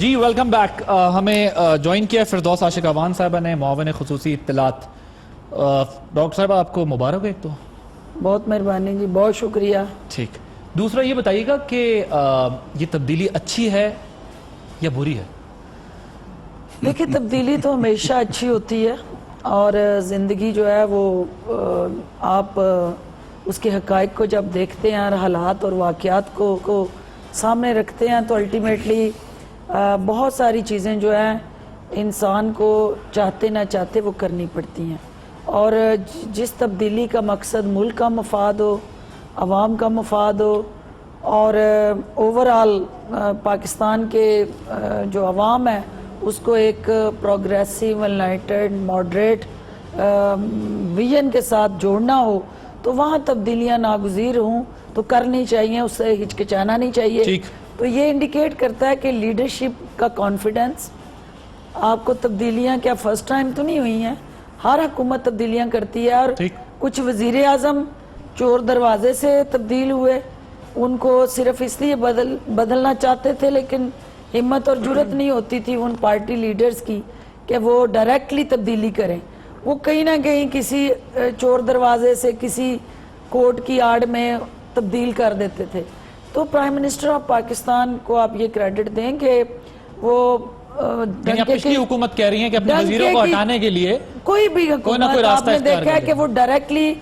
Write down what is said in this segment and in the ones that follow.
جی welcome back. ہمیں join کیا فردوس عاشق اوان صاحبہ نے، معاون خصوصی اطلاعات. ڈاکٹر صاحب آپ کو مبارک ہے. ایک تو بہت مہربانی جی، بہت شکریہ. ٹھیک. دوسرا یہ بتائیے گا کہ یہ تبدیلی اچھی ہے یا بری ہے؟ دیکھیں تبدیلی تو ہمیشہ اچھی ہوتی ہے، اور زندگی جو ہے وہ آپ اس کے حقائق کو جب دیکھتے ہیں اور حالات اور واقعات کو سامنے رکھتے ہیں تو الٹیمیٹلی بہت ساری چیزیں جو ہیں انسان کو چاہتے نہ چاہتے وہ کرنی پڑتی ہیں. اور جس تبدیلی کا مقصد ملک کا مفاد ہو، عوام کا مفاد ہو، اور اوورآل پاکستان کے جو عوام ہے اس کو ایک پروگریسو انلائٹنڈ ماڈریٹ ویژن کے ساتھ جوڑنا ہو، تو وہاں تبدیلیاں ناگزیر ہوں تو کرنی چاہیے، اس سے ہچکچانا نہیں چاہیے. تو یہ انڈیکیٹ کرتا ہے کہ لیڈرشپ کا کانفیڈنس. آپ کو تبدیلیاں کیا فرسٹ ٹائم تو نہیں ہوئی ہیں، ہر حکومت تبدیلیاں کرتی ہے، اور کچھ وزیر اعظم چور دروازے سے تبدیل ہوئے، ان کو صرف اس لیے بدلنا چاہتے تھے لیکن ہمت اور جرت نہیں ہوتی تھی ان پارٹی لیڈرز کی کہ وہ ڈائریکٹلی تبدیلی کریں. وہ کہیں نہ کہیں کسی چور دروازے سے کسی کوٹ کی آڑ میں تبدیل کر دیتے تھے. تو پرائم منسٹر آف پاکستان کو آپ یہ کریڈٹ دیں کہ وہ پچھلی حکومت کہہ رہی ہیں کہ اپنے وزیروں کو ہٹانے کے لیے کوئی بھی حکومت آپ نے دیکھا ہے کہ وہ ڈائریکٹلی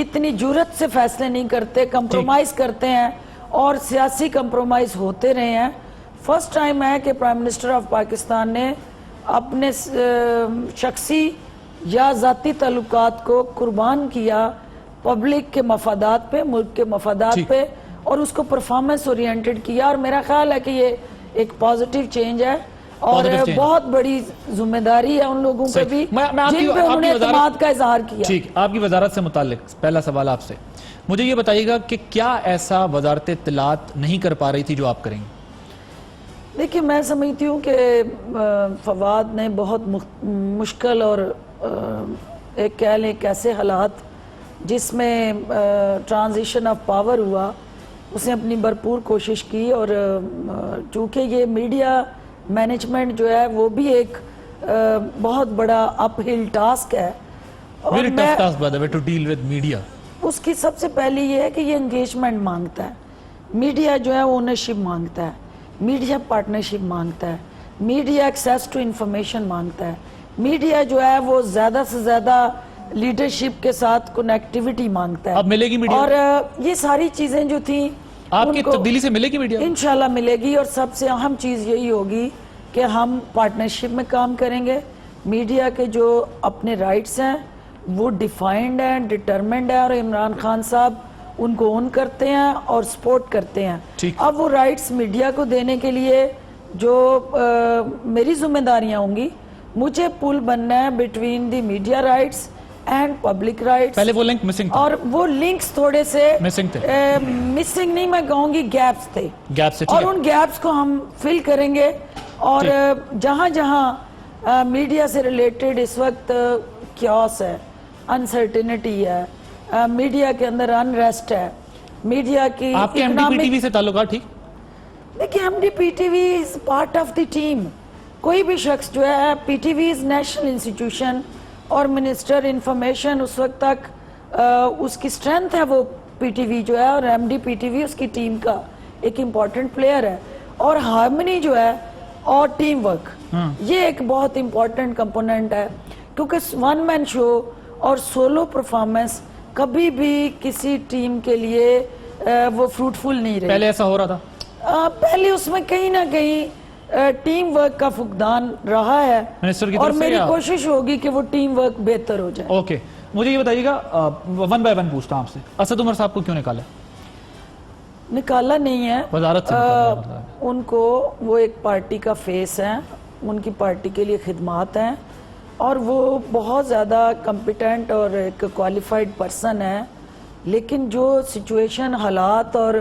اتنی جرت سے فیصلے نہیں کرتے، کمپرومائز کرتے ہیں اور سیاسی کمپرومائز ہوتے رہے ہیں. فرسٹ ٹائم ہے کہ پرائم منسٹر آف پاکستان نے اپنے شخصی یا ذاتی تعلقات کو قربان کیا پبلک کے مفادات پہ، ملک کے مفادات پہ، اور اس کو پرفارمنس اورینٹڈ کیا. اور میرا خیال ہے کہ یہ ایک پازیٹیو چینج ہے اور بہت بڑی ذمہ داری ہے ان لوگوں پہ بھی جن پہ انہوں نے اعتماد کا اظہار کیا. ٹھیک. آپ کی وزارت سے متعلق پہلا سوال آپ سے، مجھے یہ بتائیے گا کہ کیا ایسا وزارت اطلاعات نہیں کر پا رہی تھی جو آپ کریں گے؟ دیکھیں میں سمجھتی ہوں کہ فواد نے بہت مشکل اور ایک کہہ لیں ایسے حالات جس میں ٹرانزیشن آف پاور ہوا، اس نے اپنی بھرپور کوشش کی. اور چونکہ یہ میڈیا مینجمنٹ جو ہے وہ بھی ایک بہت بڑا اپ ہل ٹاسک ہے، اور اس کی سب سے پہلی یہ ہے کہ یہ انگیجمنٹ مانگتا ہے. میڈیا جو ہے اونرشپ مانگتا ہے، میڈیا پارٹنرشپ مانگتا ہے، میڈیا ایکسیس ٹو انفارمیشن مانگتا ہے، میڈیا جو ہے وہ زیادہ سے زیادہ لیڈرشپ کے ساتھ کنیکٹیوٹی مانگتا ہے. اب ملے گی میڈیا؟ اور یہ ساری چیزیں جو تھیں آپ کی تبدیلی سے ملے گی میڈیا؟ انشاءاللہ ملے گی. اور سب سے اہم چیز یہی ہوگی کہ ہم پارٹنرشپ میں کام کریں گے. میڈیا کے جو اپنے رائٹس ہیں وہ ڈیفائنڈ ہیں، ڈٹرمنڈ ہیں، اور عمران خان صاحب ان کو اون کرتے ہیں اور سپورٹ کرتے ہیں. اب وہ رائٹس میڈیا کو دینے کے لیے جو میری ذمہ داریاں ہوں گی، مجھے پل بننا ہے between the media rights and public rights. پہلے وہ لنک مسنگ تھا، اور وہ لنکس تھوڑے سے مسنگ نہیں میں کہوں گی گیپس تھے، اور ان گیپس کو ہم فل کریں گے. اور جہاں جہاں میڈیا سے ریلیٹڈ اس وقت کیوس ہے، انسرٹینٹی ہے، میڈیا کے اندر انریسٹ ہے، میڈیا کی آپ کے M D P T V سے تعلقات ٹھیک؟ دیکھیں M D P T V is part of the team. کوئی بھی شخص جو ہے، P T V is national institution, اور منسٹر انفارمیشن اس وقت تک اس کی سٹرینتھ ہے وہ پی ٹی وی جو ہے، اور M D P T V اس کی ٹیم کا ایک امپورٹنٹ پلیئر ہے. اور ہارمنی جو ہے اور ٹیم ورک، یہ ایک بہت امپورٹنٹ کمپوننٹ ہے، کیونکہ ون مین شو اور سولو پرفارمنس کبھی بھی کسی ٹیم کے لیے وہ فروٹفل نہیں رہی. پہلے ایسا ہو رہا تھا؟ پہلے اس میں کہیں نہ کہیں ٹیم ورک کا فقدان رہا ہے، اور میری کوشش ہوگی کہ وہ ٹیم ورک بہتر ہو جائے. اوکے. مجھے یہ بتائیے گا، ون بائی ون پوچھتا ہوں آپ سے، اسد عمر صاحب کو کیوں نکالا؟ نکالا نہیں ہے، وزارت سے ان کو وہ ایک پارٹی کا فیس ہے، ان کی پارٹی کے لیے خدمات ہیں، اور وہ بہت زیادہ کمپیٹنٹ اور ایک کوالیفائڈ پرسن ہے. لیکن جو سچویشن، حالات اور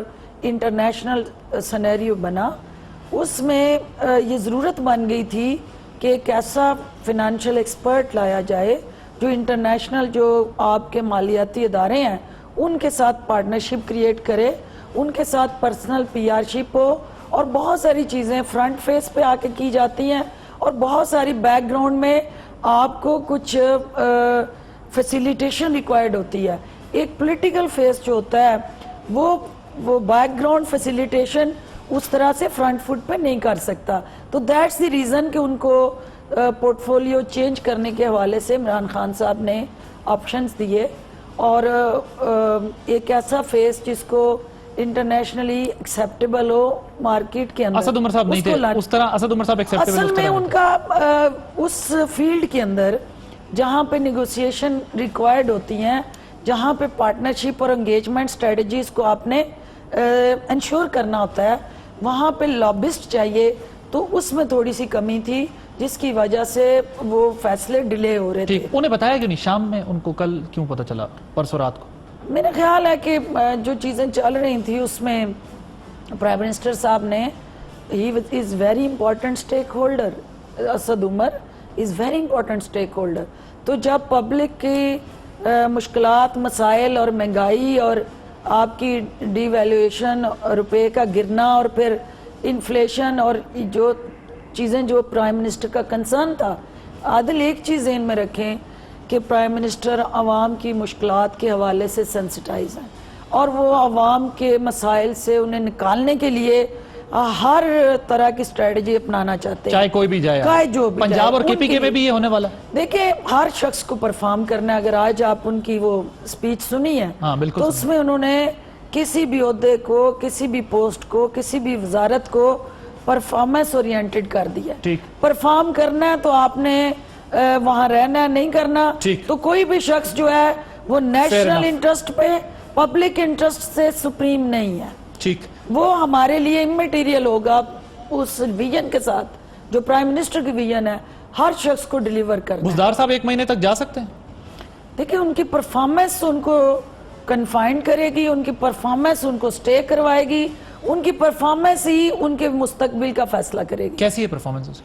انٹرنیشنل سینیریو بنا، اس میں یہ ضرورت بن گئی تھی کہ ایک ایسا فنانشل ایکسپرٹ لایا جائے جو انٹرنیشنل جو آپ کے مالیاتی ادارے ہیں ان کے ساتھ پارٹنرشپ کریٹ کرے، ان کے ساتھ پرسنل پی آر شپ ہو، اور بہت ساری چیزیں فرنٹ فیس پہ آ کے کی جاتی ہیں اور بہت ساری بیک گراؤنڈ میں آپ کو کچھ فیسیلیٹیشن ریکوائرڈ ہوتی ہے. ایک پولیٹیکل فیس جو ہوتا ہے وہ بیک گراؤنڈ فیسیلیٹیشن اس طرح سے فرنٹ فٹ پہ نہیں کر سکتا. تو دیٹس دی ریزن کہ ان کو پورٹ فولیو چینج کرنے کے حوالے سے عمران خان صاحب نے آپشنز دیے اور ایک ایسا فیس جس کو انٹرنیشنلی ایکسیپٹیبل ہو مارکیٹ کے اندر. اسد عمر صاحب نہیں تھے اس طرح, اسد عمر صاحب ایکسیپٹیبل اصل میں ان کا اس فیلڈ کے اندر جہاں پہ نیگوسیشن ریکوائرڈ ہوتی ہیں, جہاں پہ پارٹنرشپ اور انگیجمنٹ سٹریٹجیز کو آپ نے انشور کرنا ہوتا ہے, وہاں پہ لابسٹ چاہیے. تو اس میں تھوڑی سی کمی تھی جس کی وجہ سے وہ فیصلے ڈیلے ہو رہے تھے. انہیں بتایا کیوں نہیں شام میں, ان کو کل کیوں پتہ چلا پرسوں رات کو؟ میرا خیال ہے کہ جو چیزیں چل رہی تھیں اس میں پرائم منسٹر صاحب نے he is very important stakeholder, Asad Umar is very important stakeholder. تو جب پبلک کی مشکلات, مسائل اور مہنگائی اور آپ کی ڈی ویلیویشن, روپے کا گرنا اور پھر انفلیشن اور جو چیزیں جو پرائم منسٹر کا کنسرن تھا, عادل ایک چیز ذہن میں رکھیں کہ پرائم منسٹر عوام کی مشکلات کے حوالے سے سینسٹائز ہیں اور وہ عوام کے مسائل سے انہیں نکالنے کے لیے ہر طرح کی اسٹریٹجی اپنانا چاہتے ہیں, چاہے کوئی بھی جائے. پنجاب اور کے پی کے میں بھی یہ ہونے والا. دیکھیں ہر شخص کو پرفارم کرنا ہے. اگر آج آپ ان کی وہ اسپیچ سنی ہے تو اس میں انہوں نے کسی بھی عہدے کو, کسی بھی پوسٹ کو, کسی بھی وزارت کو پرفارمنس اورینٹڈ کر دیا. پرفارم کرنا ہے تو آپ نے وہاں رہنا, نہیں کرنا تو کوئی بھی شخص جو ہے وہ نیشنل انٹرسٹ پہ, پبلک انٹرسٹ سے سپریم نہیں ہے. وہ ہمارے لیے امیٹیریل ہوگا اس ویژن کے ساتھ جو پرائم منسٹر کی ویژن ہے, ہر شخص کو ڈیلیور کرنا. بزدار صاحب 1 مہینے تک جا سکتے ہیں؟ دیکھیں ان کی پرفارمنس ان کو کنفائنڈ کرے گی, ان کی پرفارمنس ان کو سٹے کروائے گی, ان کی پرفارمنس ہی ان کے مستقبل کا فیصلہ کرے گی. کیسی ہے پرفارمنس؟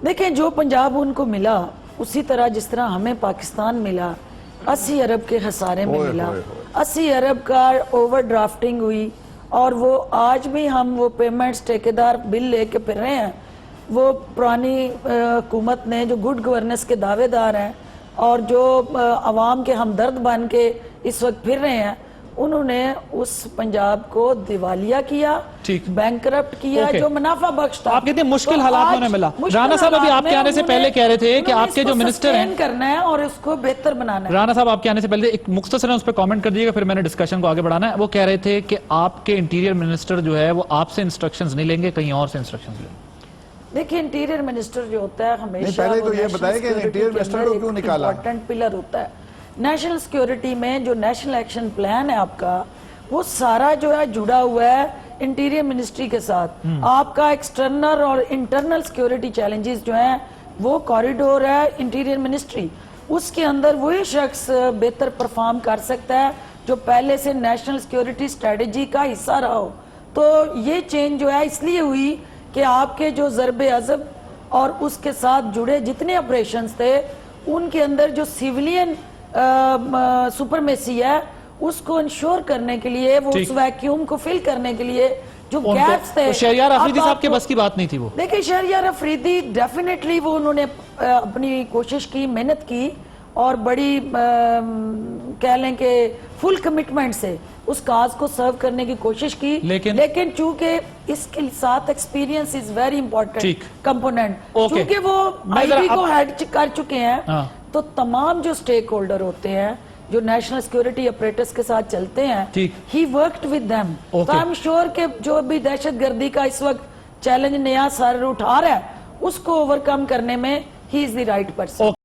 دیکھیں جو پنجاب ان کو ملا اسی طرح جس طرح ہمیں پاکستان ملا, 80 ارب کے خسارے میں ملا, 80 ارب کا اوور ڈرافٹنگ ہوئی اور وہ آج بھی ہم وہ پیمنٹس ٹھیکیدار بل لے کے پھر رہے ہیں. وہ پرانی حکومت نے جو گڈ گورننس کے دعوے دار ہیں اور جو عوام کے ہمدرد بن کے اس وقت پھر رہے ہیں, انہوں نے اس پنجاب کو دیوالیہ کیا, بینکرپٹ کیا, جو منافع بخش تھا. آپ کہتے ہیں مشکل حالات میں ملا. رانا صاحب ابھی آپ کے آنے سے پہلے کہہ رہے تھے کہ آپ کے جو منسٹر ہیں کرنا ہے اور اس کو بہتر بنانا ہے. رانا صاحب آپ کے آنے سے پہلے ایک مختصر اس پہ کامنٹ کر دیجیے گا, پھر میں نے ڈسکشن کو آگے بڑھانا ہے. وہ کہہ رہے تھے کہ آپ کے انٹیریئر منسٹر جو ہے وہ آپ سے انسٹرکشنز نہیں لیں گے, کہیں اور سے انسٹرکشنز لیں گے. دیکھیں انٹیریئر منسٹر جو ہوتا ہے ہمیشہ پہلے تو یہ بتائیں کہ انٹیریئر منسٹر کو کیوں نکالا؟ امپورٹنٹ پلر ہوتا ہے نیشنل سیکیورٹی میں. جو نیشنل ایکشن پلان ہے آپ کا وہ سارا جو ہے جڑا ہوا ہے انٹیریئر منسٹری کے ساتھ. آپ کا ایکسٹرنل اور انٹرنل سیکیورٹی چیلنجز جو ہیں وہ کوریڈور ہے انٹیریئر منسٹری. اس کے اندر وہی شخص بہتر پرفارم کر سکتا ہے جو پہلے سے نیشنل سیکیورٹی اسٹریٹجی کا حصہ رہا ہو. تو یہ چینج جو ہے اس لیے ہوئی کہ آپ کے جو ضرب عضب اور اس کے ساتھ جڑے جتنے آپریشنز تھے ان کے اندر جو سیولین سپرمیسی ہے اس کو انشور کرنے کے لیے, وہ اس ویکیوم کو فل کرنے کے لیے جو گیپس تھے. شہریار آفریدی صاحب کے بس کی بات نہیں تھی وہ. دیکھیں شہریار آفریدی ڈیفینیٹلی وہ انہوں نے اپنی کوشش کی, محنت کی اور بڑی کہہ لیں کہ فل کمٹمنٹ سے اس کاز کو سرو کرنے کی کوشش کی. لیکن چونکہ اس کے ساتھ experience is very important component, چونکہ وہ آئی بی کو ہیڈ کر چکے ہیں. تو تمام جو سٹیک ہولڈر ہوتے ہیں جو نیشنل سیکیورٹی اپریٹس کے ساتھ چلتے ہیں, ہی ورکڈ ود them. تو آئی ایم شیور کہ جو بھی دہشت گردی کا اس وقت چیلنج نیا سر اٹھا رہا ہے اس کو اوور کم کرنے میں ہی از دی رائٹ پرسن.